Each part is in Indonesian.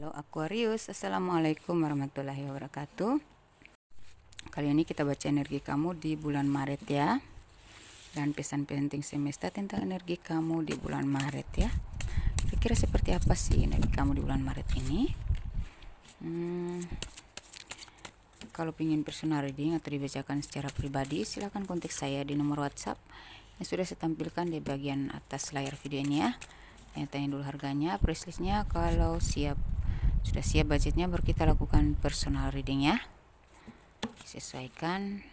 Halo Aquarius, Assalamualaikum warahmatullahi wabarakatuh. Kali ini kita baca energi kamu di bulan Maret ya. Dan pesan penting semesta tentang energi kamu di bulan Maret ya. Kira-kira seperti apa sih energi kamu di bulan Maret ini? Kalau ingin personal reading atau dibacakan secara pribadi, silakan kontak saya di nomor WhatsApp yang sudah saya tampilkan di bagian atas layar video ini ya. Tanya dulu harganya, price listnya. Kalau sudah siap budgetnya, baru kita lakukan personal reading ya. Sesuaikan.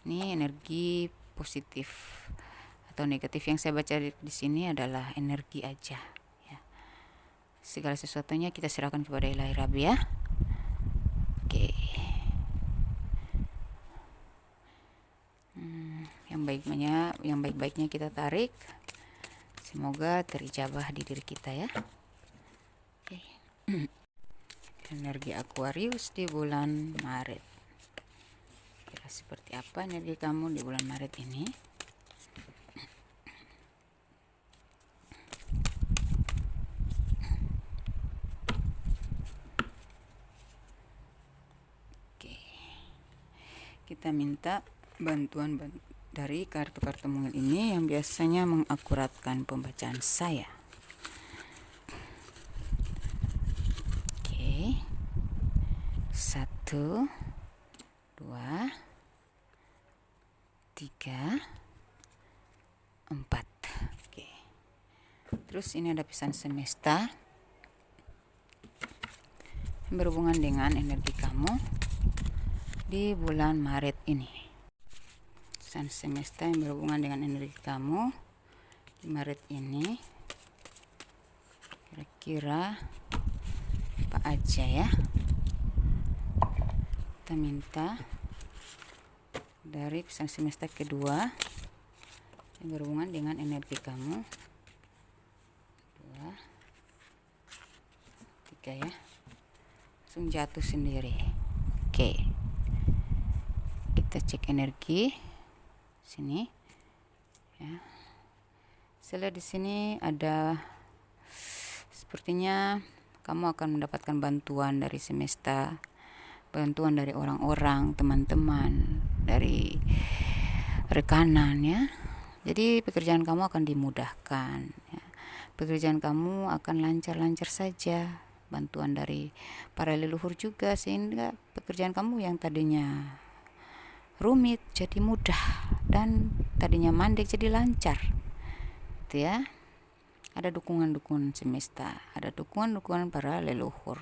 Ini energi positif atau negatif yang saya baca di sini adalah energi aja ya. Segala sesuatunya kita serahkan kepada Ilahi Rabbi ya. Oke. Yang baik-baiknya kita tarik. Semoga terijabah di diri kita ya. Oke. Energi Aquarius di bulan Maret. Kira seperti apa energi kamu di bulan Maret ini? Oke. Kita minta bantuan dari kartu-kartu mungil ini yang biasanya mengakuratkan pembacaan saya. Oke. 1 2 3 4. Oke. Terus ini ada pesan semesta yang berhubungan dengan energi kamu di bulan Maret ini. Pesan semesta yang berhubungan dengan energi kamu di Maret ini, kira-kira apa aja ya. Kita minta dari pesan semesta kedua yang berhubungan dengan energi kamu. 2 3 ya, langsung jatuh sendiri. Oke, kita cek energi sini ya. Saya lihat di sini ada sepertinya kamu akan mendapatkan bantuan dari semesta, bantuan dari orang-orang, teman-teman, dari rekanan ya. Jadi pekerjaan kamu akan dimudahkan ya. Pekerjaan kamu akan lancar-lancar saja. Bantuan dari para leluhur juga, sehingga pekerjaan kamu yang tadinya rumit jadi mudah, dan tadinya mandek jadi lancar gitu ya. Ada dukungan-dukungan semesta, ada dukungan-dukungan para leluhur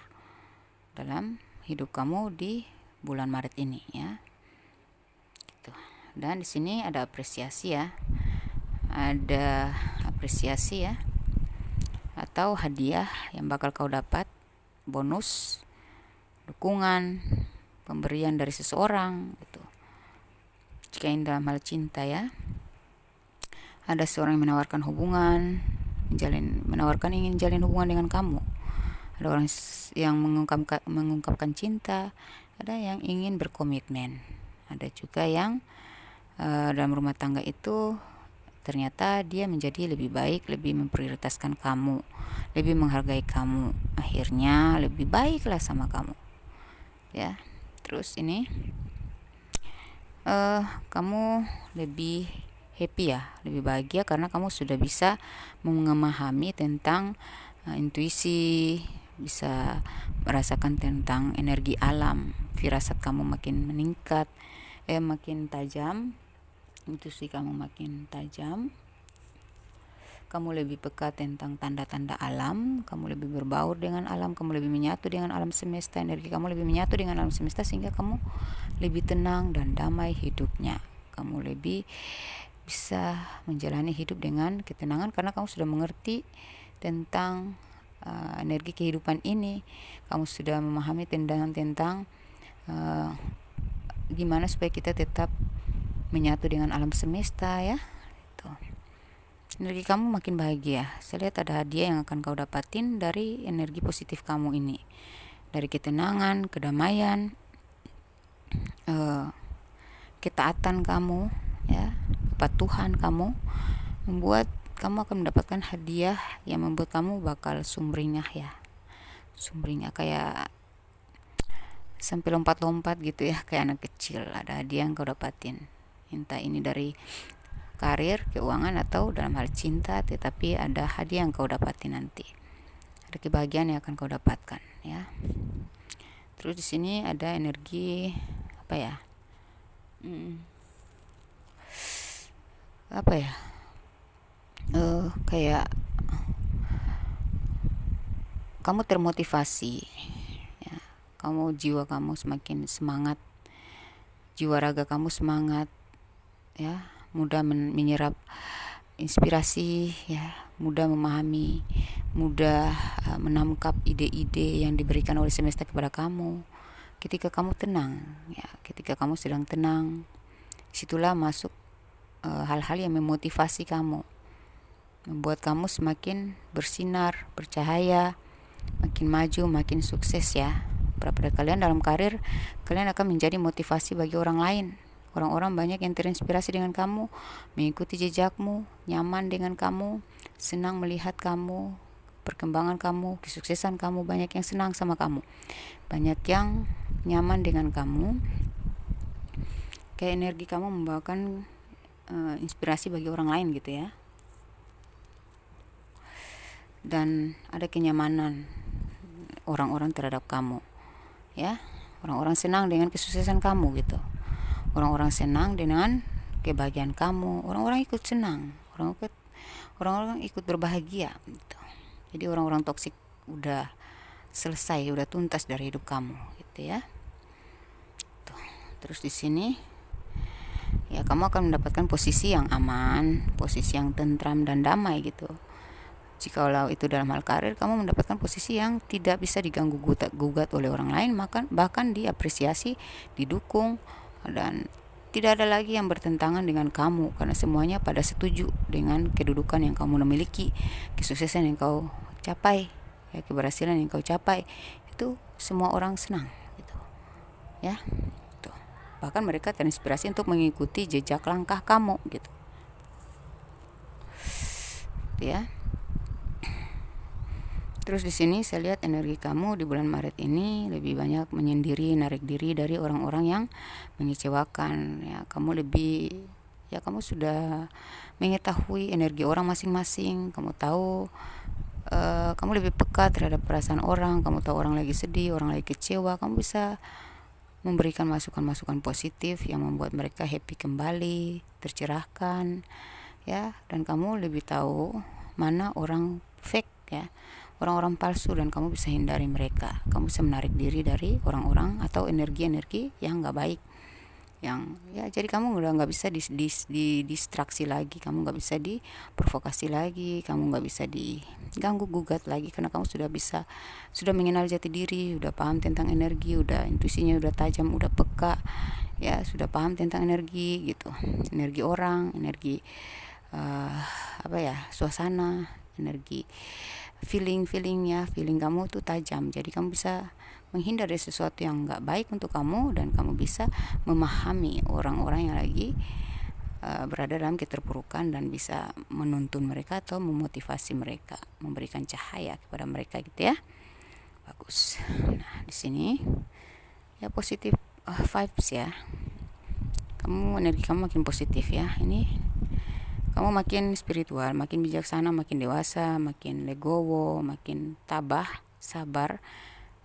dalam hidup kamu di bulan Maret ini ya. Gitu. Dan di sini ada apresiasi ya. Ada apresiasi ya, atau hadiah yang bakal kau dapat, bonus, dukungan, pemberian dari seseorang gitu. Jika ini dalam hal cinta ya, ada seorang yang menawarkan hubungan, ingin jalin hubungan dengan kamu. Ada orang yang mengungkapkan cinta, ada yang ingin berkomitmen, ada juga yang dalam rumah tangga itu ternyata dia menjadi lebih baik, lebih memprioritaskan kamu, lebih menghargai kamu, akhirnya lebih baiklah sama kamu ya. Terus ini kamu lebih happy ya, lebih bahagia karena kamu sudah bisa memahami tentang intuisi, bisa merasakan tentang energi alam. Firasat kamu makin meningkat, makin tajam, intuisi kamu makin tajam. Kamu lebih peka tentang tanda-tanda alam, kamu lebih berbaur dengan alam, kamu lebih menyatu dengan alam semesta, energi kamu lebih menyatu dengan alam semesta, sehingga kamu lebih tenang dan damai hidupnya. Kamu lebih bisa menjalani hidup dengan ketenangan karena kamu sudah mengerti tentang energi kehidupan ini. Kamu sudah memahami tentang gimana supaya kita tetap menyatu dengan alam semesta ya. Energi kamu makin bahagia. Saya lihat ada hadiah yang akan kau dapatin dari energi positif kamu ini, dari ketenangan, kedamaian, ketaatan kamu ya, kepatuhan kamu, membuat kamu akan mendapatkan hadiah yang membuat kamu bakal sumringah ya. sumringah, kayak sampai lompat-lompat gitu ya, kayak anak kecil. Ada hadiah yang kau dapatin, entah ini dari karir, keuangan, atau dalam hal cinta, tetapi ada hadiah yang kau dapatin nanti, ada kebahagiaan yang akan kau dapatkan ya. Terus di sini ada energi apa ya, apa ya, kayak kamu termotivasi ya, jiwa kamu semakin semangat, jiwa raga kamu semangat ya, mudah menyerap inspirasi ya, mudah memahami, mudah menangkap ide-ide yang diberikan oleh semesta kepada kamu. Ketika kamu tenang ya, ketika kamu sedang tenang, situlah masuk hal-hal yang memotivasi kamu, membuat kamu semakin bersinar, bercahaya, makin maju, makin sukses ya. Pada kalian dalam karir, kalian akan menjadi motivasi bagi orang lain. Orang-orang banyak yang terinspirasi dengan kamu, mengikuti jejakmu, nyaman dengan kamu, senang melihat kamu, perkembangan kamu, kesuksesan kamu. Banyak yang senang sama kamu, banyak yang nyaman dengan kamu. Kayak energi kamu membawakan inspirasi bagi orang lain gitu ya. Dan ada kenyamanan orang-orang terhadap kamu ya. Orang-orang senang dengan kesuksesan kamu gitu, orang-orang senang dengan kebahagiaan kamu, orang-orang ikut senang, orang-orang ikut berbahagia gitu. Jadi orang-orang toksik udah selesai, udah tuntas dari hidup kamu gitu ya. Tuh. Terus di sini ya, kamu akan mendapatkan posisi yang aman, posisi yang tentram dan damai gitu. Jikalau itu dalam hal karir, kamu mendapatkan posisi yang tidak bisa diganggu gugat oleh orang lain, bahkan diapresiasi, didukung, dan tidak ada lagi yang bertentangan dengan kamu, karena semuanya pada setuju dengan kedudukan yang kamu miliki, kesuksesan yang kau capai ya, keberhasilan yang kau capai. Itu semua orang senang gitu ya. Tuh. Bahkan mereka terinspirasi untuk mengikuti jejak langkah kamu gitu ya. Terus di sini saya lihat energi kamu di bulan Maret ini lebih banyak menyendiri, narik diri dari orang-orang yang mengecewakan ya. Kamu sudah mengetahui energi orang masing-masing. Kamu tahu, kamu lebih peka terhadap perasaan orang. Kamu tahu orang lagi sedih, orang lagi kecewa. Kamu bisa memberikan masukan-masukan positif yang membuat mereka happy kembali, tercerahkan ya. Dan kamu lebih tahu mana orang fake ya, orang-orang palsu, dan kamu bisa hindari mereka. Kamu bisa menarik diri dari orang-orang atau energi-energi yang gak baik, yang ya, jadi kamu udah gak bisa distraksi lagi, kamu gak bisa diprovokasi lagi, kamu gak bisa diganggu gugat lagi, karena kamu sudah mengenal jati diri, udah paham tentang energi, udah intuisinya udah tajam, udah peka ya, sudah paham tentang energi gitu, energi orang, energi suasana, energi feeling kamu tuh tajam. Jadi kamu bisa menghindar dari sesuatu yang gak baik untuk kamu, dan kamu bisa memahami orang-orang yang lagi berada dalam keterpurukan, dan bisa menuntun mereka atau memotivasi mereka, memberikan cahaya kepada mereka gitu ya. Bagus. Nah, di sini ya positif vibes ya. Energi kamu makin positif ya. Ini kamu makin spiritual, makin bijaksana, makin dewasa, makin legowo, makin tabah, sabar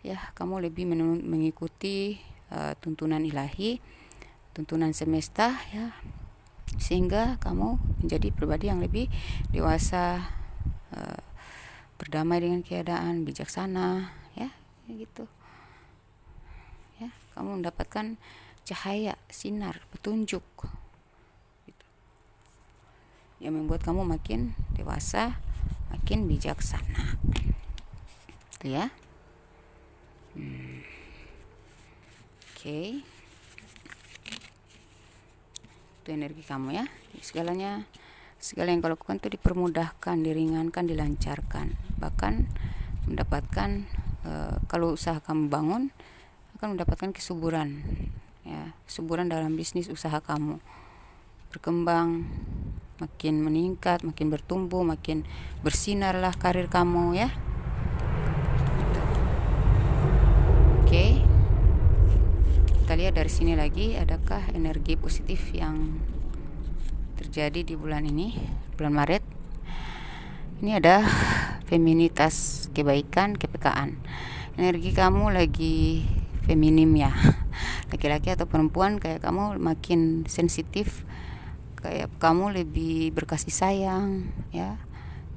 ya. Kamu lebih mengikuti tuntunan ilahi, tuntunan semesta ya, sehingga kamu menjadi pribadi yang lebih dewasa, berdamai dengan keadaan, bijaksana ya, gitu ya. Kamu mendapatkan cahaya, sinar, petunjuk yang membuat kamu makin dewasa, makin bijaksana itu ya. Oke. Itu energi kamu ya. Segala yang kau lakukan itu dipermudahkan, diringankan, dilancarkan. Bahkan mendapatkan kalau usaha kamu bangun, akan mendapatkan kesuburan ya, kesuburan dalam bisnis usaha kamu, berkembang, makin meningkat, makin bertumbuh, makin bersinarlah karir kamu ya. lihat dari sini lagi, adakah energi positif yang terjadi di bulan ini, bulan Maret. Ini ada feminitas, kebaikan, kepekaan. Energi kamu lagi feminim ya. Laki-laki atau perempuan, kayak kamu makin sensitif, kayak kamu lebih berkasih sayang ya,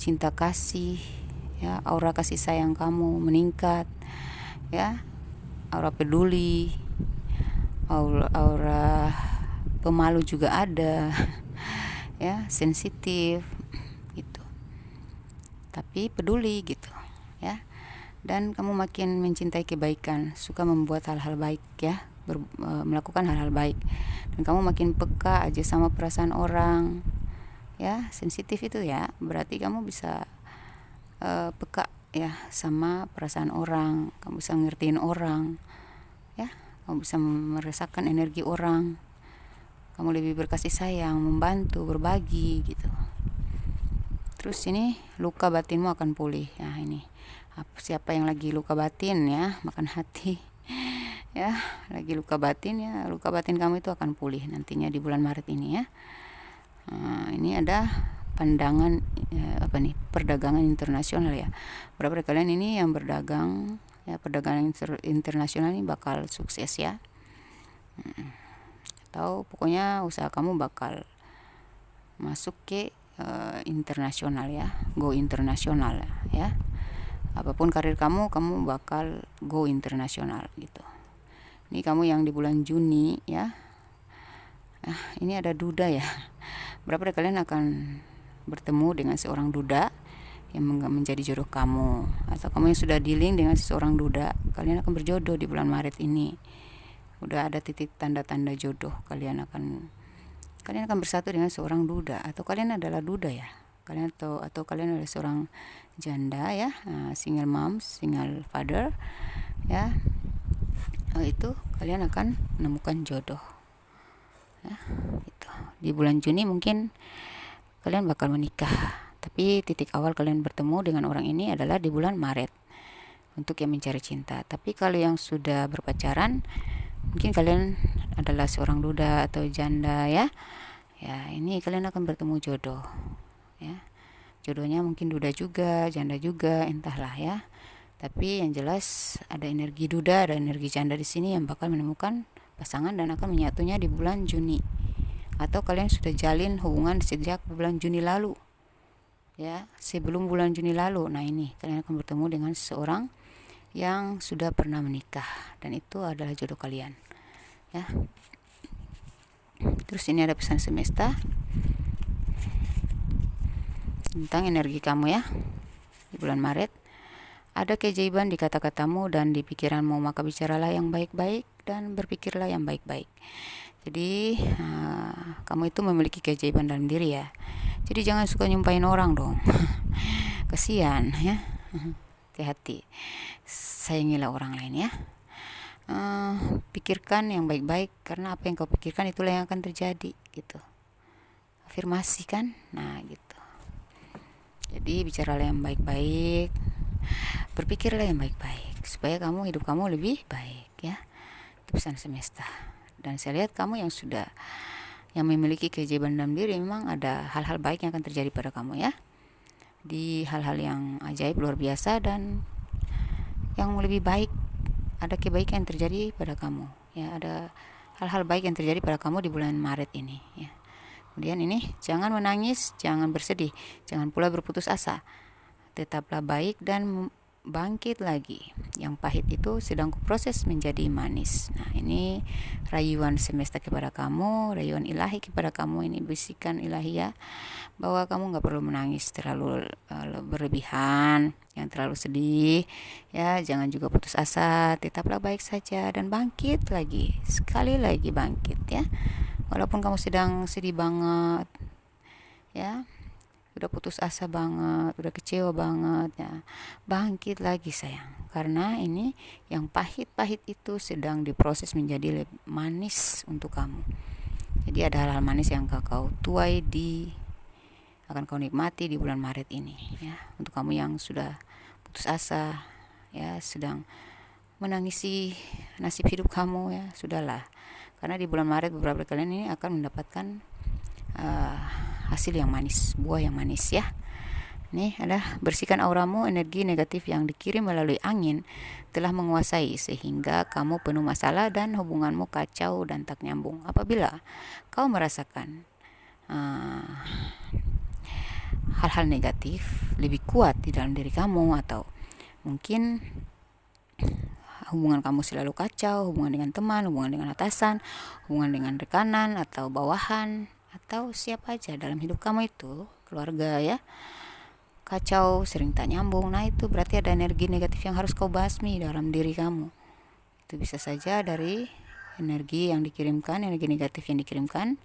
cinta kasih ya, aura kasih sayang kamu meningkat ya, aura peduli, aura pemalu juga ada ya, sensitif gitu, tapi peduli gitu ya. Dan kamu makin mencintai kebaikan, suka membuat hal-hal baik ya, melakukan hal-hal baik, dan kamu makin peka aja sama perasaan orang ya. Sensitif itu ya, berarti kamu bisa peka ya sama perasaan orang, kamu bisa ngertiin orang ya, kamu bisa merasakan energi orang, kamu lebih berkasih sayang, membantu, berbagi gitu. Terus ini luka batinmu akan pulih ya. Ini siapa yang lagi luka batin ya, makan hati ya, lagi luka batin ya, luka batin kamu itu akan pulih nantinya di bulan Maret ini ya. Ini ada pandangan perdagangan internasional ya. Berapa dari kalian ini yang berdagang ya, perdagangan internasional ini bakal sukses ya. Atau pokoknya usaha kamu bakal masuk ke internasional ya, go internasional ya. Apapun karir kamu bakal go internasional gitu. Ini kamu yang di bulan Juni ya. Ini ada duda ya. Berapa dari kalian akan bertemu dengan seorang duda yang menjadi jodoh kamu, atau kamu yang sudah dealing dengan seseorang duda, kalian akan berjodoh di bulan Maret ini. Udah ada titik tanda-tanda jodoh, kalian akan bersatu dengan seorang duda, atau kalian adalah duda ya, kalian atau kalian adalah seorang janda ya, single mom, single father ya. Itu kalian akan menemukan jodoh ya, itu di bulan Juni. Mungkin kalian bakal menikah, tapi titik awal kalian bertemu dengan orang ini adalah di bulan Maret untuk yang mencari cinta. Tapi kalau yang sudah berpacaran, mungkin kalian adalah seorang duda atau janda ya. Ya, ini kalian akan bertemu jodoh ya. Jodohnya mungkin duda juga, janda juga, entahlah ya. Tapi yang jelas ada energi duda, ada energi janda di sini yang bakal menemukan pasangan dan akan menyatunya di bulan Juni. Atau kalian sudah jalin hubungan sejak bulan Juni lalu ya, sebelum bulan Juni lalu. Nah, ini kalian akan bertemu dengan seseorang yang sudah pernah menikah, dan itu adalah jodoh kalian ya. Terus ini ada pesan semesta tentang energi kamu ya di bulan Maret. Ada keajaiban di kata-katamu dan di pikiranmu, maka bicaralah yang baik-baik dan berpikirlah yang baik-baik. Jadi kamu itu memiliki keajaiban dalam diri ya. Jadi jangan suka nyumpahin orang dong. Kasihan ya. Hati-hati, sayangilah orang lain ya. Pikirkan yang baik-baik, karena apa yang kau pikirkan itulah yang akan terjadi gitu. Afirmasi kan, nah gitu. Jadi bicaralah yang baik-baik, berpikirlah yang baik-baik, supaya hidup kamu lebih baik ya. Itu pesan semesta. Dan saya lihat kamu yang memiliki keajaiban dalam diri, memang ada hal-hal baik yang akan terjadi pada kamu ya. Di hal-hal yang ajaib, luar biasa, dan yang lebih baik, ada kebaikan yang terjadi pada kamu ya. Ada hal-hal baik yang terjadi pada kamu di bulan Maret ini ya. Kemudian ini, jangan menangis, jangan bersedih, jangan pula berputus asa, tetaplah baik dan bangkit lagi. Yang pahit itu sedang kuproses menjadi manis. Nah, ini rayuan semesta kepada kamu, rayuan ilahi kepada kamu. Ini bisikan ilahi ya, bahwa kamu gak perlu menangis terlalu berlebihan, yang terlalu sedih ya. Jangan juga putus asa, tetaplah baik saja dan bangkit lagi, sekali lagi bangkit ya. Walaupun kamu sedang sedih banget ya, udah putus asa banget, udah kecewa banget ya, bangkit lagi sayang, karena ini yang pahit-pahit itu sedang diproses menjadi manis untuk kamu. Jadi ada hal-hal manis yang kau tuai akan kau nikmati di bulan Maret ini ya. Untuk kamu yang sudah putus asa ya, sedang menangisi nasib hidup kamu ya, sudahlah. Karena di bulan Maret beberapa kalian ini akan mendapatkan hasil yang manis, buah yang manis ya. Nih adalah bersihkan auramu, energi negatif yang dikirim melalui angin telah menguasai sehingga kamu penuh masalah dan hubunganmu kacau dan tak nyambung. Apabila kau merasakan hal-hal negatif lebih kuat di dalam diri kamu, atau mungkin hubungan kamu selalu kacau, hubungan dengan teman, hubungan dengan atasan, hubungan dengan rekanan atau bawahan, atau siapa aja dalam hidup kamu itu, keluarga ya, kacau, sering tak nyambung, nah itu berarti ada energi negatif yang harus kau basmi dalam diri kamu. Itu bisa saja dari energi yang dikirimkan, energi negatif yang dikirimkan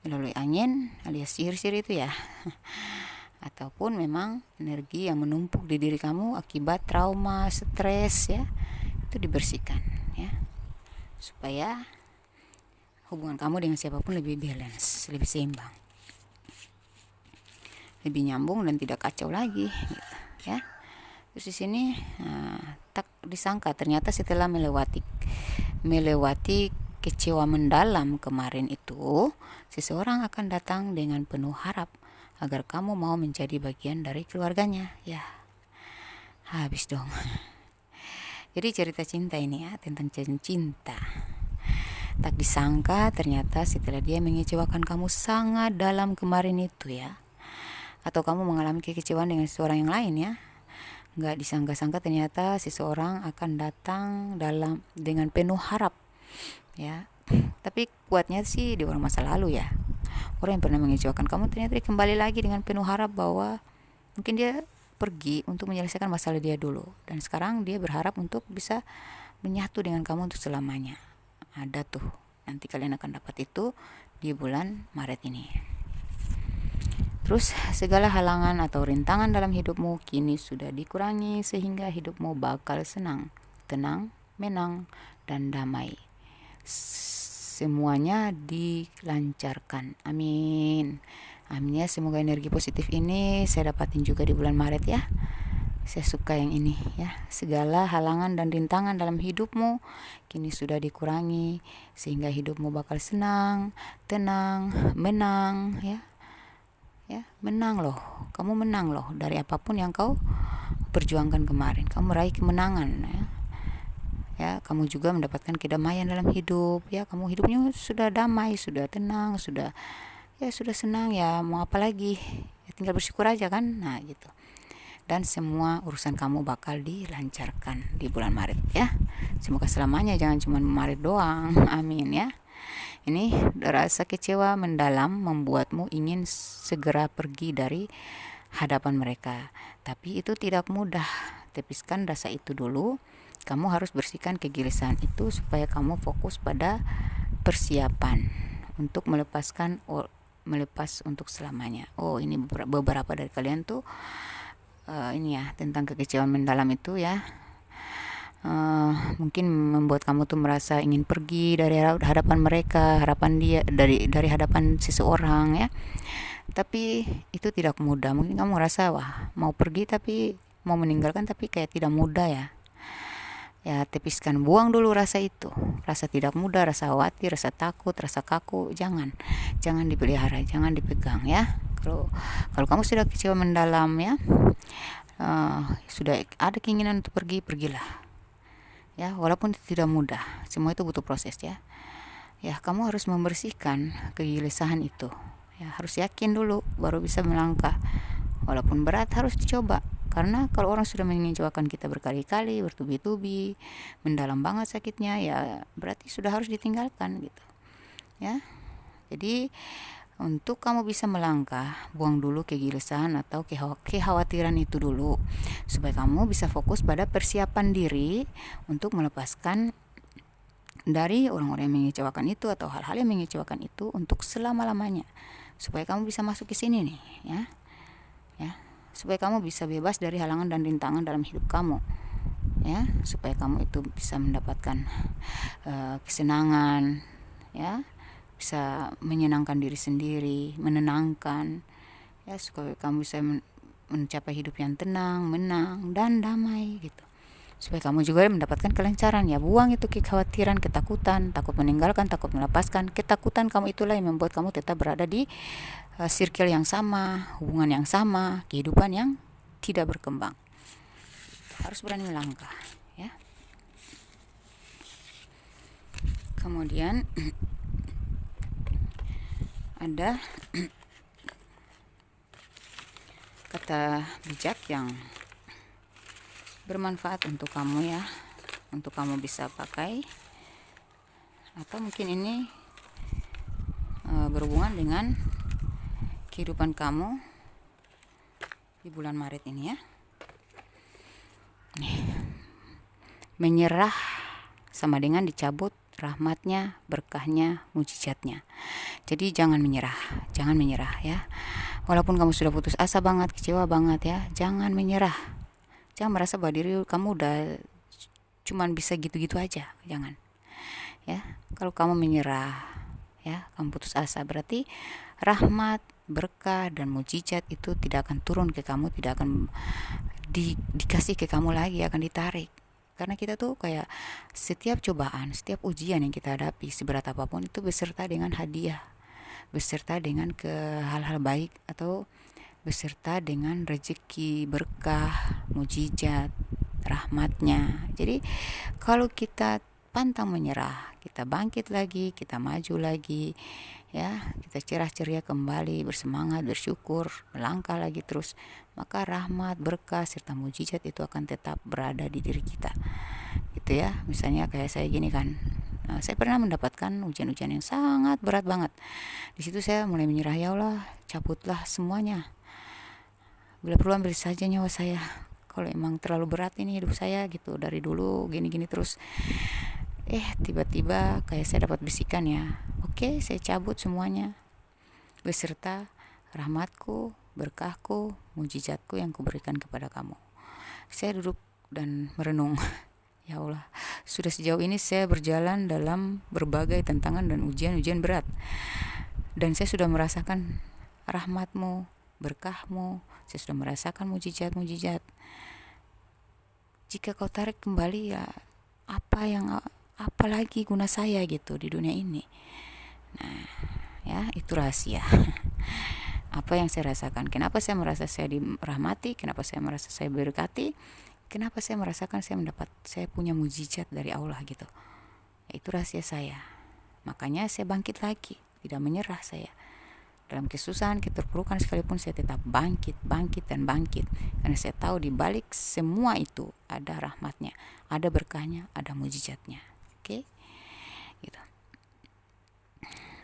melalui angin alias sihir-sihir itu ya ataupun memang energi yang menumpuk di diri kamu akibat trauma, stres ya, itu dibersihkan ya, supaya hubungan kamu dengan siapapun lebih balance, lebih seimbang, lebih nyambung dan tidak kacau lagi gitu, ya. Terus di sini tak disangka ternyata setelah melewati kecewa mendalam kemarin itu, seseorang akan datang dengan penuh harap agar kamu mau menjadi bagian dari keluarganya. Ya, habis dong. Jadi cerita cinta ini ya, tentang cinta. Tak disangka ternyata setelah dia mengecewakan kamu sangat dalam kemarin itu ya, atau kamu mengalami kekecewaan dengan seseorang yang lain ya, nggak disangka-sangka ternyata seseorang akan datang dengan penuh harap ya. Tapi kuatnya sih di orang masa lalu ya, orang yang pernah mengecewakan kamu ternyata dia kembali lagi dengan penuh harap bahwa mungkin dia pergi untuk menyelesaikan masalah dia dulu, dan sekarang dia berharap untuk bisa menyatu dengan kamu untuk selamanya. Ada tuh, nanti kalian akan dapat itu di bulan Maret ini. Terus segala halangan atau rintangan dalam hidupmu kini sudah dikurangi sehingga hidupmu bakal senang, tenang, menang, dan damai. Semuanya dilancarkan. Amin. Amin ya, semoga energi positif ini saya dapatin juga di bulan Maret ya. Saya suka yang ini ya. Segala halangan dan rintangan dalam hidupmu kini sudah dikurangi sehingga hidupmu bakal senang, tenang, menang ya. Ya, menang loh. Kamu menang loh dari apapun yang kau perjuangkan kemarin. Kamu meraih kemenangan ya. Ya, kamu juga mendapatkan kedamaian dalam hidup ya. Kamu hidupnya sudah damai, sudah tenang, sudah senang ya, mau apa lagi ya, tinggal bersyukur aja kan. Nah gitu, dan semua urusan kamu bakal dilancarkan di bulan Maret ya, semoga selamanya, jangan cuma Maret doang. Amin ya. Ini rasa kecewa mendalam membuatmu ingin segera pergi dari hadapan mereka, tapi itu tidak mudah. Tepiskan rasa itu dulu. Kamu harus bersihkan kegelisahan itu supaya kamu fokus pada persiapan untuk melepas untuk selamanya. Oh, ini beberapa dari kalian tuh ini ya, tentang kekecewaan mendalam itu ya, mungkin membuat kamu tuh merasa ingin pergi dari hadapan mereka, dari hadapan seseorang ya. Tapi itu tidak mudah. Mungkin kamu merasa wah mau pergi tapi mau meninggalkan tapi kayak tidak mudah ya. Ya, tepiskan, buang dulu rasa itu, rasa tidak mudah, rasa khawatir, rasa takut, rasa kaku. Jangan dipelihara, jangan dipegang ya. Kalau kamu sudah kecewa mendalam ya, sudah ada keinginan untuk pergilah ya, walaupun itu tidak mudah. Semua itu butuh proses ya. Ya, kamu harus membersihkan kegelisahan itu ya, harus yakin dulu baru bisa melangkah. Walaupun berat harus dicoba. Karena kalau orang sudah mengecewakan kita berkali-kali, bertubi-tubi, mendalam banget sakitnya, ya berarti sudah harus ditinggalkan gitu. Ya. Jadi untuk kamu bisa melangkah, buang dulu kegelisahan atau kekhawatiran itu dulu, supaya kamu bisa fokus pada persiapan diri untuk melepaskan dari orang-orang yang mengecewakan itu atau hal-hal yang mengecewakan itu untuk selama-lamanya, supaya kamu bisa masuk ke sini nih ya. Ya, supaya kamu bisa bebas dari halangan dan rintangan dalam hidup kamu ya, supaya kamu itu bisa mendapatkan kesenangan ya, bisa menyenangkan diri sendiri, menenangkan ya, supaya kamu bisa mencapai hidup yang tenang, menang, dan damai gitu, supaya kamu juga mendapatkan kelancaran. Ya, buang itu kekhawatiran, ketakutan, takut meninggalkan, takut melepaskan. Ketakutan kamu itulah yang membuat kamu tetap berada di circle yang sama, hubungan yang sama, kehidupan yang tidak berkembang. Harus berani melangkah, ya. Kemudian ada kata bijak yang bermanfaat untuk kamu, ya, untuk kamu bisa pakai, atau mungkin ini berhubungan dengan kehidupan kamu di bulan Maret ini, ya. Menyerah sama dengan dicabut rahmatnya, berkahnya, mujizatnya. Jadi jangan menyerah ya. Walaupun kamu sudah putus asa banget, kecewa banget, ya, jangan menyerah. Jangan merasa bahwa diri kamu udah cuman bisa gitu-gitu aja, jangan. Ya, kalau kamu menyerah, ya, kamu putus asa, berarti rahmat, berkah dan mujizat itu tidak akan turun ke kamu, tidak akan dikasih ke kamu lagi, akan ditarik. Karena kita tuh kayak setiap cobaan, setiap ujian yang kita hadapi, seberat apapun, itu beserta dengan hadiah, beserta dengan hal-hal baik, atau beserta dengan rezeki, berkah, mujizat, rahmatnya. Jadi kalau kita pantang menyerah, kita bangkit lagi, kita maju lagi, ya, kita cerah ceria kembali, bersemangat, bersyukur, melangkah lagi terus, maka rahmat, berkah serta mujizat itu akan tetap berada di diri kita, gitu ya. Misalnya kayak saya gini kan, saya pernah mendapatkan ujian-ujian yang sangat berat banget. Di situ saya mulai menyerah, ya Allah, cabutlah semuanya, bila perlu ambil saja nyawa saya, kalau emang terlalu berat ini hidup saya, gitu, dari dulu gini-gini terus. Tiba-tiba kayak saya dapat bisikan, ya, oke, saya cabut semuanya beserta rahmatku, berkahku, mujizatku yang kuberikan kepada kamu. Saya duduk dan merenung. Ya Allah, sudah sejauh ini saya berjalan dalam berbagai tantangan dan ujian-ujian berat, dan saya sudah merasakan rahmatmu, berkahmu, saya sudah merasakan mujizat-mujizat. Jika kau tarik kembali, ya, apa lagi guna saya, gitu, di dunia ini. Nah, ya, itu rahasia. Apa yang saya rasakan, kenapa saya merasa saya dirahmati, kenapa saya merasa saya berkati, kenapa saya merasakan saya punya mujizat dari Allah, gitu. Itu rahasia saya. Makanya saya bangkit lagi, tidak menyerah saya. Dalam kesusahan, keterpurukan sekalipun, saya tetap bangkit dan bangkit. Karena saya tahu di balik semua itu ada rahmatnya, ada berkahnya, ada mujizatnya. Oke? Gitu.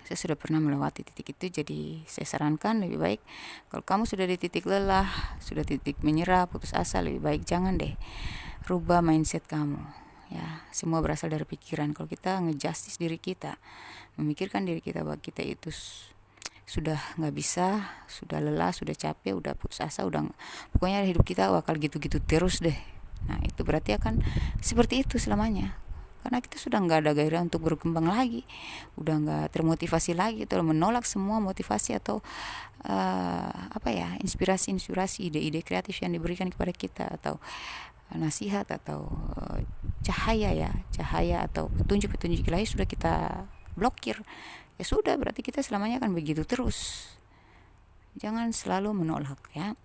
Saya sudah pernah melewati titik itu, jadi saya sarankan lebih baik kalau kamu sudah di titik lelah, sudah titik menyerah, putus asa, lebih baik jangan deh, rubah mindset kamu, ya. Semua berasal dari pikiran. Kalau kita ngejustice diri kita, memikirkan diri kita bahwa kita itu sudah nggak bisa, sudah lelah, sudah capek, udah putus asa, udah pokoknya hidup kita bakal gitu-gitu terus deh. Nah, itu berarti akan seperti itu selamanya. Karena kita sudah nggak ada gairah untuk berkembang lagi, udah nggak termotivasi lagi, atau menolak semua motivasi atau inspirasi, ide-ide kreatif yang diberikan kepada kita, atau nasihat, atau cahaya atau petunjuk-petunjuk ilahi sudah kita blokir. Ya sudah, berarti kita selamanya akan begitu terus. Jangan selalu menolak, ya.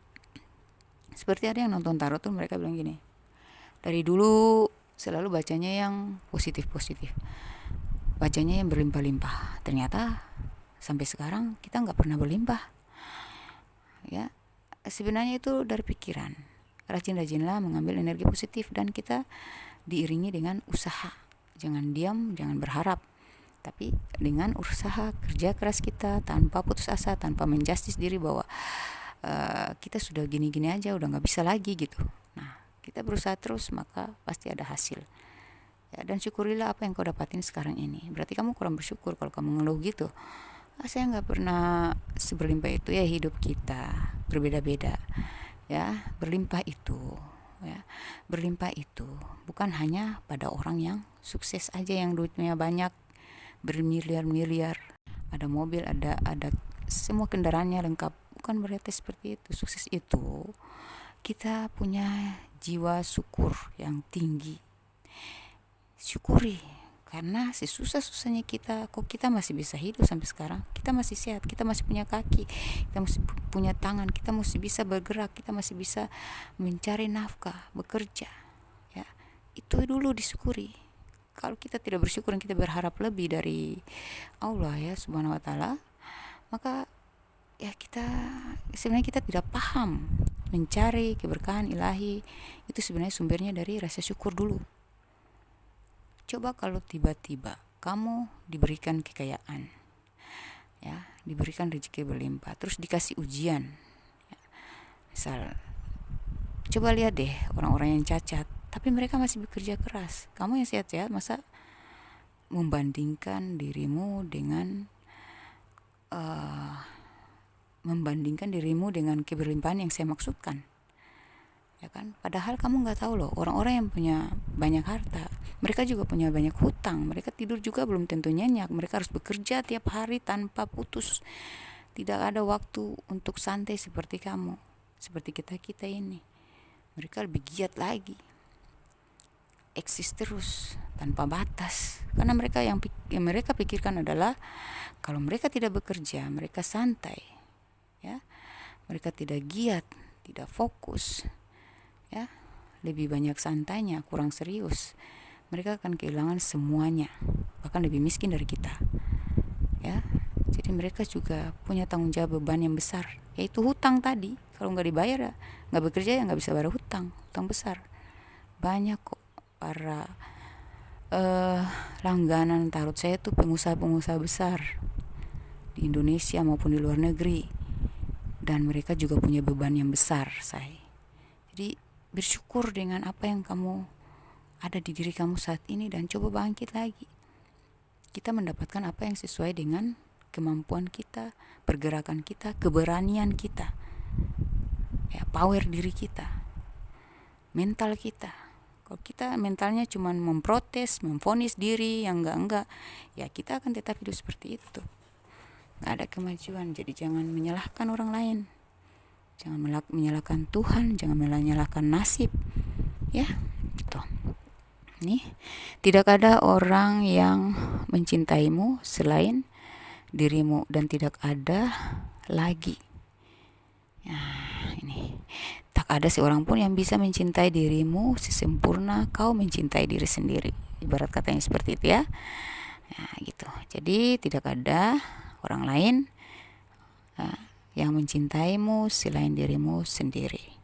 Seperti ada yang nonton tarot tuh, mereka bilang gini, dari dulu selalu bacanya yang positif-positif, bacanya yang berlimpah-limpah. Ternyata sampai sekarang kita nggak pernah berlimpah, ya. Sebenarnya itu dari pikiran. Rajin-rajinlah mengambil energi positif, dan kita diiringi dengan usaha. Jangan diam, jangan berharap, tapi dengan usaha, kerja keras kita tanpa putus asa, tanpa menjustis diri bahwa kita sudah gini-gini aja, udah nggak bisa lagi, gitu. Nah, kita berusaha terus, maka pasti ada hasil, ya. Dan syukurilah apa yang kau dapatin sekarang ini. Berarti kamu kurang bersyukur kalau kamu ngeluh gitu. Saya nggak pernah seberlimpah itu, ya. Hidup kita berbeda-beda, ya. Berlimpah itu, ya, berlimpah itu bukan hanya pada orang yang sukses aja, yang duitnya banyak, bermiliar-miliar, ada mobil, ada semua kendaraannya lengkap. Bukan berarti seperti itu. Sukses itu kita punya jiwa syukur yang tinggi. Syukuri, karena sesusah-susahnya kita, kok kita masih bisa hidup sampai sekarang. Kita masih sehat, kita masih punya kaki, kita masih punya tangan, kita masih bisa bergerak, kita masih bisa mencari nafkah, bekerja. Ya, itu dulu disyukuri. Kalau kita tidak bersyukur dan kita berharap lebih dari Allah ya Subhanahu wa taala, maka ya sebenarnya kita tidak paham mencari keberkahan ilahi. Itu sebenarnya sumbernya dari rasa syukur dulu. Coba kalau tiba-tiba kamu diberikan kekayaan, ya, diberikan rezeki berlimpah, terus dikasih ujian, ya. Misal, coba lihat deh orang-orang yang cacat, tapi mereka masih bekerja keras. Kamu yang sehat-sehat, masa membandingkan dirimu dengan keberlimpahan yang saya maksudkan? Ya kan? Padahal kamu nggak tahu loh, orang-orang yang punya banyak harta, mereka juga punya banyak hutang, mereka tidur juga belum tentu nyenyak, mereka harus bekerja tiap hari tanpa putus, tidak ada waktu untuk santai seperti kamu, seperti kita ini. Mereka lebih giat lagi, eksis terus tanpa batas, karena yang mereka pikirkan adalah kalau mereka tidak bekerja, mereka santai, ya, mereka tidak giat, tidak fokus, ya, lebih banyak santainya, kurang serius, mereka akan kehilangan semuanya, bahkan lebih miskin dari kita, ya. Jadi mereka juga punya tanggung jawab, beban yang besar, yaitu hutang tadi. Kalau nggak dibayar, nggak bekerja, ya nggak bisa bayar hutang besar. Banyak kok para langganan tarot saya tuh pengusaha-pengusaha besar di Indonesia maupun di luar negeri, dan mereka juga punya beban yang besar, say. Jadi bersyukur dengan apa yang kamu ada di diri kamu saat ini dan coba bangkit lagi. Kita mendapatkan apa yang sesuai dengan kemampuan kita, pergerakan kita, keberanian kita, ya, power diri kita, mental kita. Kalau kita mentalnya cuma memprotes, memvonis diri yang enggak, ya kita akan tetap hidup seperti itu. Nggak ada kemajuan. Jadi jangan menyalahkan orang lain, jangan menyalahkan Tuhan, jangan menyalahkan nasib, ya. Gitu. Nih, tidak ada orang yang mencintaimu selain dirimu, dan tidak ada lagi. Nah, ini tak ada seorang pun yang bisa mencintai dirimu sesempurna kau mencintai diri sendiri. Ibarat katanya seperti itu, ya. Nah, gitu. Jadi tidak ada orang lain yang mencintaimu selain dirimu sendiri.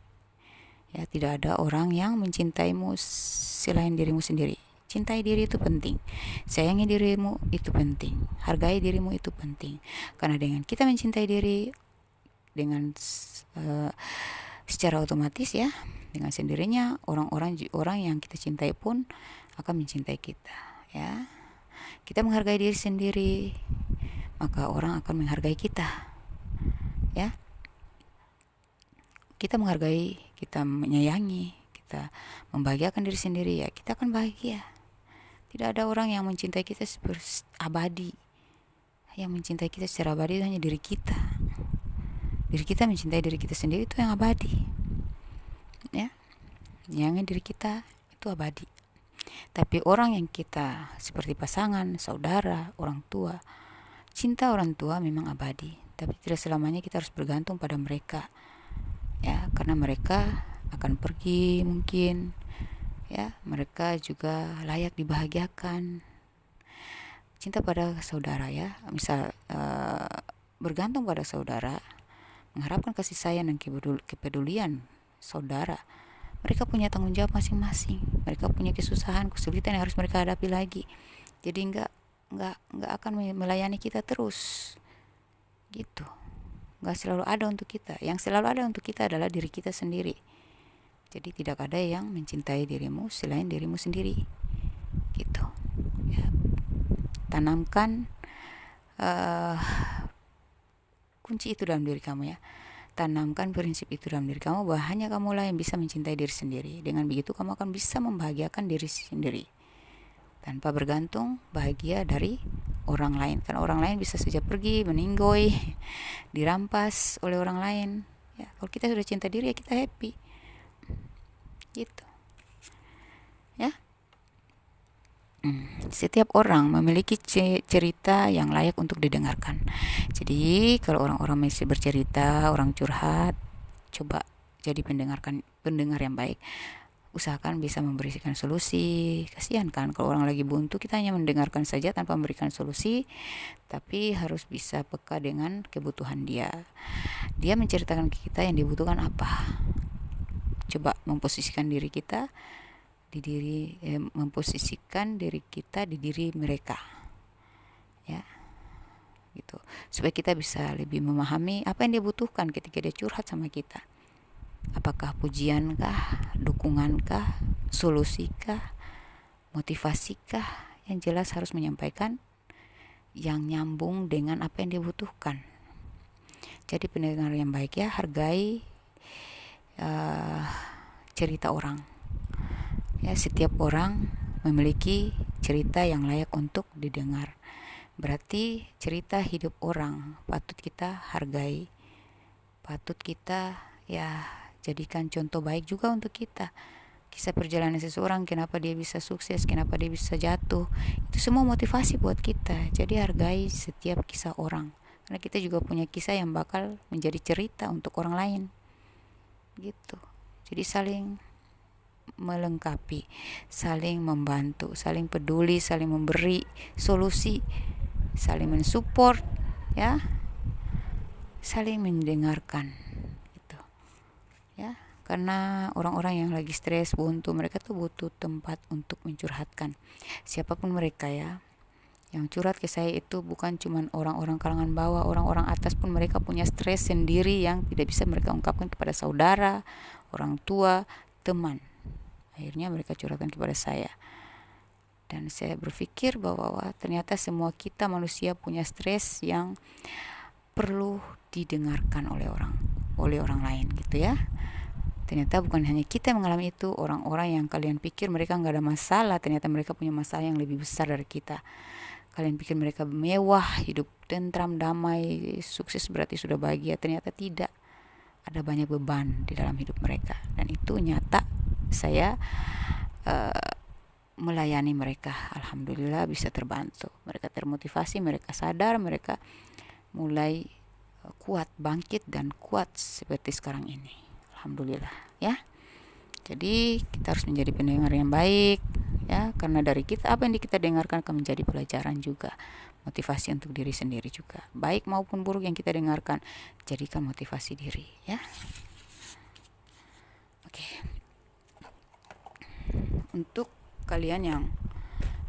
Ya, tidak ada orang yang mencintaimu selain dirimu sendiri. Cintai diri itu penting, sayangi dirimu itu penting, hargai dirimu itu penting. Karena dengan kita mencintai diri, dengan secara otomatis, ya, dengan sendirinya orang yang kita cintai pun akan mencintai kita, ya. Kita menghargai diri sendiri, maka orang akan menghargai kita, ya. Kita menghargai, kita menyayangi, kita membahagiakan diri sendiri, ya kita akan bahagia. Tidak ada orang yang mencintai kita abadi. Yang mencintai kita secara abadi itu hanya diri kita. Diri kita mencintai diri kita sendiri, itu yang abadi, ya. Menyayangi diri kita itu abadi. Tapi orang yang kita seperti pasangan, saudara, orang tua, cinta orang tua memang abadi, tapi tidak selamanya kita harus bergantung pada mereka, ya, karena mereka akan pergi mungkin, ya. Mereka juga layak dibahagiakan. Cinta pada saudara, ya, misal bergantung pada saudara, mengharapkan kasih sayang dan kepedulian saudara. Mereka punya tanggung jawab masing-masing, mereka punya kesusahan, kesulitan yang harus mereka hadapi lagi. Jadi nggak akan melayani kita terus, gitu. Nggak selalu ada untuk kita. Yang selalu ada untuk kita adalah diri kita sendiri. Jadi tidak ada yang mencintai dirimu selain dirimu sendiri, gitu, ya. Tanamkan kunci itu dalam diri kamu, ya. Tanamkan prinsip itu dalam diri kamu, bahwa hanya kamulah yang bisa mencintai diri sendiri. Dengan begitu kamu akan bisa membahagiakan diri sendiri tanpa bergantung bahagia dari orang lain. Karena orang lain bisa saja pergi, meninggoy, dirampas oleh orang lain, ya. Kalau kita sudah cinta diri, ya kita happy, gitu ya. Setiap orang memiliki cerita yang layak untuk didengarkan. Jadi kalau orang-orang masih bercerita, orang curhat, coba jadi pendengar yang baik. Usahakan bisa memberikan solusi. Kasihan kan kalau orang lagi buntu, kita hanya mendengarkan saja tanpa memberikan solusi, tapi harus bisa peka dengan kebutuhan dia. Dia menceritakan ke kita yang dibutuhkan apa. Coba memposisikan diri kita memposisikan diri kita di diri mereka ya, gitu, supaya kita bisa lebih memahami apa yang dia butuhkan ketika dia curhat sama kita. Apakah pujiankah, dukungankah, solusikah, motivasikah? Yang jelas harus menyampaikan yang nyambung dengan apa yang dia butuhkan. Jadi pendengar yang baik ya, hargai cerita orang. Ya, setiap orang memiliki cerita yang layak untuk didengar. Berarti cerita hidup orang patut kita hargai, patut kita ya jadikan contoh baik juga untuk kita. Kisah perjalanan seseorang, kenapa dia bisa sukses, kenapa dia bisa jatuh, itu semua motivasi buat kita. Jadi hargai setiap kisah orang, karena kita juga punya kisah yang bakal menjadi cerita untuk orang lain gitu. Jadi saling melengkapi, saling membantu, saling peduli, saling memberi solusi, saling mensupport ya, saling mendengarkan gitu ya. Karena orang-orang yang lagi stres, buntu, mereka tuh butuh tempat untuk mencurhatkan. Siapapun mereka ya, yang curhat ke saya itu bukan cuma orang-orang kalangan bawah, orang-orang atas pun mereka punya stres sendiri yang tidak bisa mereka ungkapkan kepada saudara, orang tua, teman. Akhirnya mereka curhatkan kepada saya. Dan saya berpikir bahwa ternyata semua kita manusia punya stres yang perlu didengarkan oleh orang lain gitu ya. Ternyata bukan hanya kita yang mengalami itu, orang-orang yang kalian pikir mereka nggak ada masalah, ternyata mereka punya masalah yang lebih besar dari kita. Kalian pikir mereka mewah, hidup tentram, damai, sukses berarti sudah bahagia, ternyata tidak. Ada banyak beban di dalam hidup mereka, dan itu nyata. Saya melayani mereka, alhamdulillah bisa terbantu. Mereka termotivasi, mereka sadar, mereka mulai kuat, bangkit dan kuat seperti sekarang ini, alhamdulillah ya. Jadi kita harus menjadi pendengar yang baik ya, karena dari kita apa yang kita dengarkan akan menjadi pelajaran juga, motivasi untuk diri sendiri juga, baik maupun buruk yang kita dengarkan, jadikan motivasi diri ya. Oke. Untuk kalian yang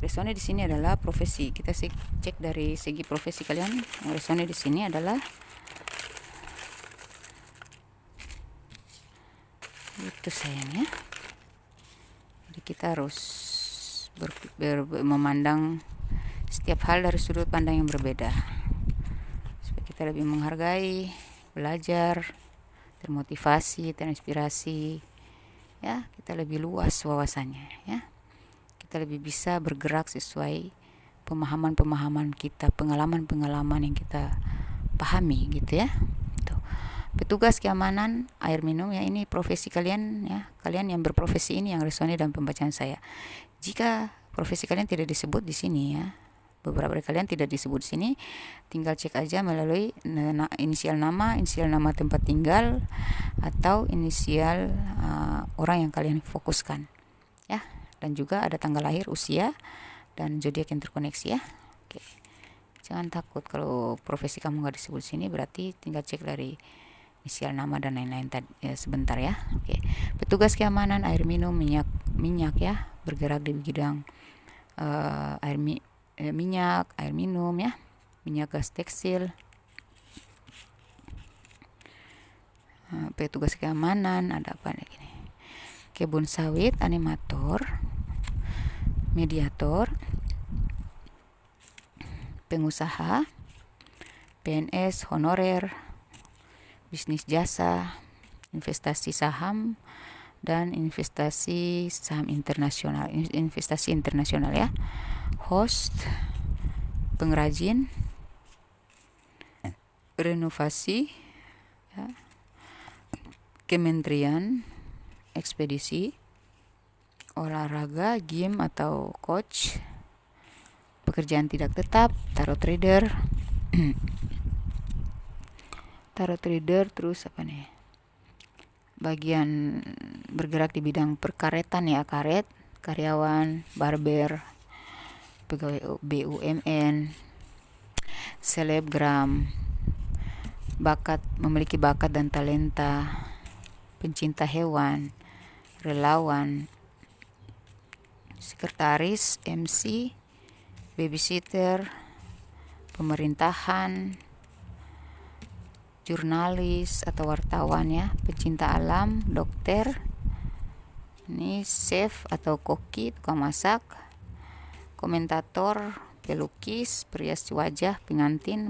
resonnya di sini adalah profesi, kita cek dari segi profesi kalian. Yang resonnya di sini adalah itu sayang ya. Jadi kita harus memandang setiap hal dari sudut pandang yang berbeda, supaya kita lebih menghargai, belajar, termotivasi, terinspirasi ya. Kita lebih luas wawasannya ya, kita lebih bisa bergerak sesuai pemahaman kita, pengalaman yang kita pahami gitu ya. Petugas keamanan air minum ya, ini profesi kalian ya, kalian yang berprofesi ini yang resonnya dalam pembacaan saya. Jika profesi kalian tidak disebut di sini ya, beberapa dari kalian tidak disebut di sini, tinggal cek aja melalui inisial nama tempat tinggal, atau inisial orang yang kalian fokuskan ya, dan juga ada tanggal lahir, usia, dan zodiak yang terkoneksi ya. Oke. Jangan takut kalau profesi kamu nggak disebut sini, berarti tinggal cek dari inisial nama dan lain-lain tadi ya, sebentar ya. Oke. Petugas keamanan air minum minyak ya, bergerak di bidang minyak, air minum ya, minyak gas tekstil. Petugas keamanan ada apa lagi nih? Kebun sawit, animator, mediator, pengusaha, PNS honorer, bisnis jasa, investasi saham, dan investasi saham internasional, investasi internasional ya, host, pengrajin, renovasi ya, kementerian, ekspedisi, olahraga, gym atau coach, pekerjaan tidak tetap, tarot trader, terus apa nih? Bagian bergerak di bidang perkaretan ya, karet, karyawan, barber, pegawai BUMN, selebgram, memiliki bakat dan talenta, pencinta hewan, relawan, sekretaris, MC, babysitter, pemerintahan, jurnalis atau wartawan ya, pecinta alam, dokter, ini chef atau koki, tukang masak, komentator, pelukis, perias wajah, pengantin,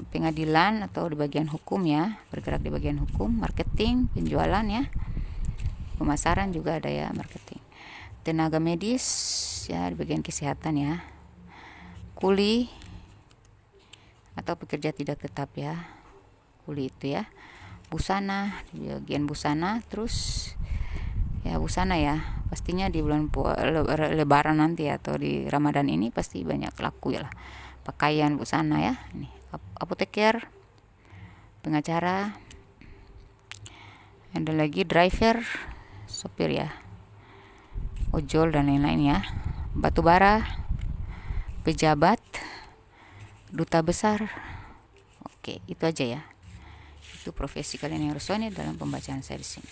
pengadilan atau di bagian hukum ya, bergerak di bagian hukum, marketing, penjualan ya, pemasaran juga ada ya, marketing, tenaga medis ya, di bagian kesehatan ya, kuli atau pekerja tidak tetap ya, kuli itu ya, busana, di bagian busana, terus ya busana ya, pastinya di bulan lebaran nanti atau di Ramadan ini pasti banyak laku ya lah, pakaian busana ya, ini apoteker, pengacara, ada lagi driver, sopir ya, ojol dan lain-lain ya, batubara, pejabat, duta besar. Oke, itu aja ya. Itu profesi kalian yang resonate dalam pembacaan saya di sini.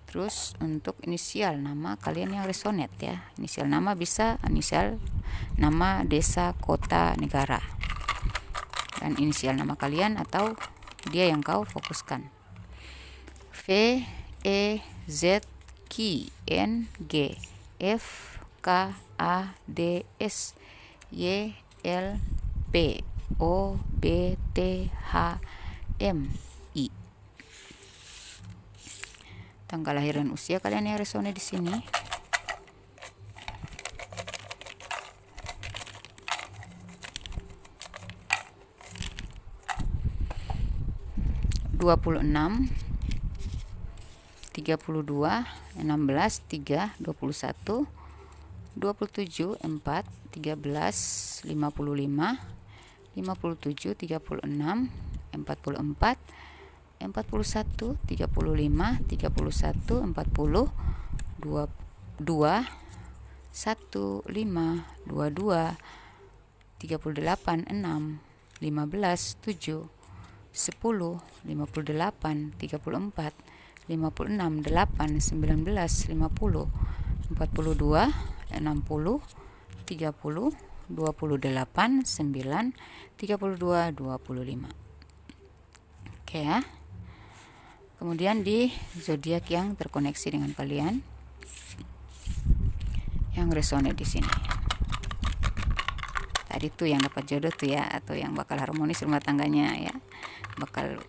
Terus untuk inisial nama kalian yang resonate ya. Inisial nama bisa inisial nama, desa, kota, negara. Dan inisial nama kalian atau dia yang kau fokuskan. V, E, Z, Q, N, G, F, K, A, D, S, Y, L, P, O, B, T, H, M, I. Tanggal lahir dan usia kalian yang resone di sini. Dua puluh 26, 32, 16, 3, 21, 27, 4, 13, 55, 57, 36, 44, 41, 35, 31, 40, 22, 1, 5, 22, 38, 6, 15, 7, 10, 58, 34, 56, 8, 19, 50, 42, 60, 30, 28, 9, 32, 25. Oke ya. Kemudian di zodiak yang terkoneksi dengan kalian yang resonate di sini. Tadi tuh yang dapat jodoh tuh ya, atau yang bakal harmonis rumah tangganya ya, bakal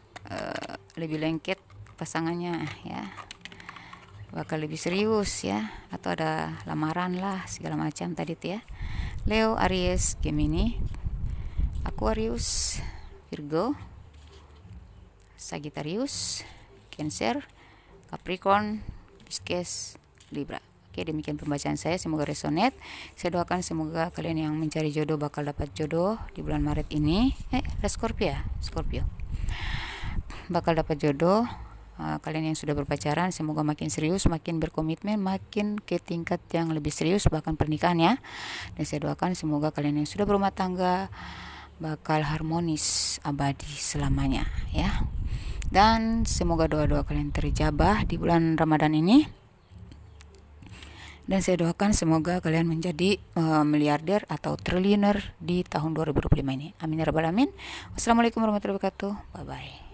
lebih lengket pasangannya ya, bakal lebih serius ya, atau ada lamaran lah segala macam tadi tuh ya. Leo, Aries, Gemini, Aquarius, Virgo, Sagittarius, Cancer, Capricorn, Pisces, Libra. Oke, demikian pembacaan saya, semoga resonate. Saya doakan semoga kalian yang mencari jodoh bakal dapat jodoh di bulan Maret ini. Ada Scorpio ya, Scorpio bakal dapat jodoh. Kalian yang sudah berpacaran semoga makin serius, makin berkomitmen, makin ke tingkat yang lebih serius, bahkan pernikahan ya. Dan saya doakan semoga kalian yang sudah berumah tangga bakal harmonis abadi selamanya ya. Dan semoga doa-doa kalian terjabah di bulan Ramadan ini. Dan saya doakan semoga kalian menjadi miliarder atau triliuner di tahun 2025 ini. Amin ya rabbal alamin. Wassalamualaikum warahmatullahi wabarakatuh. Bye bye.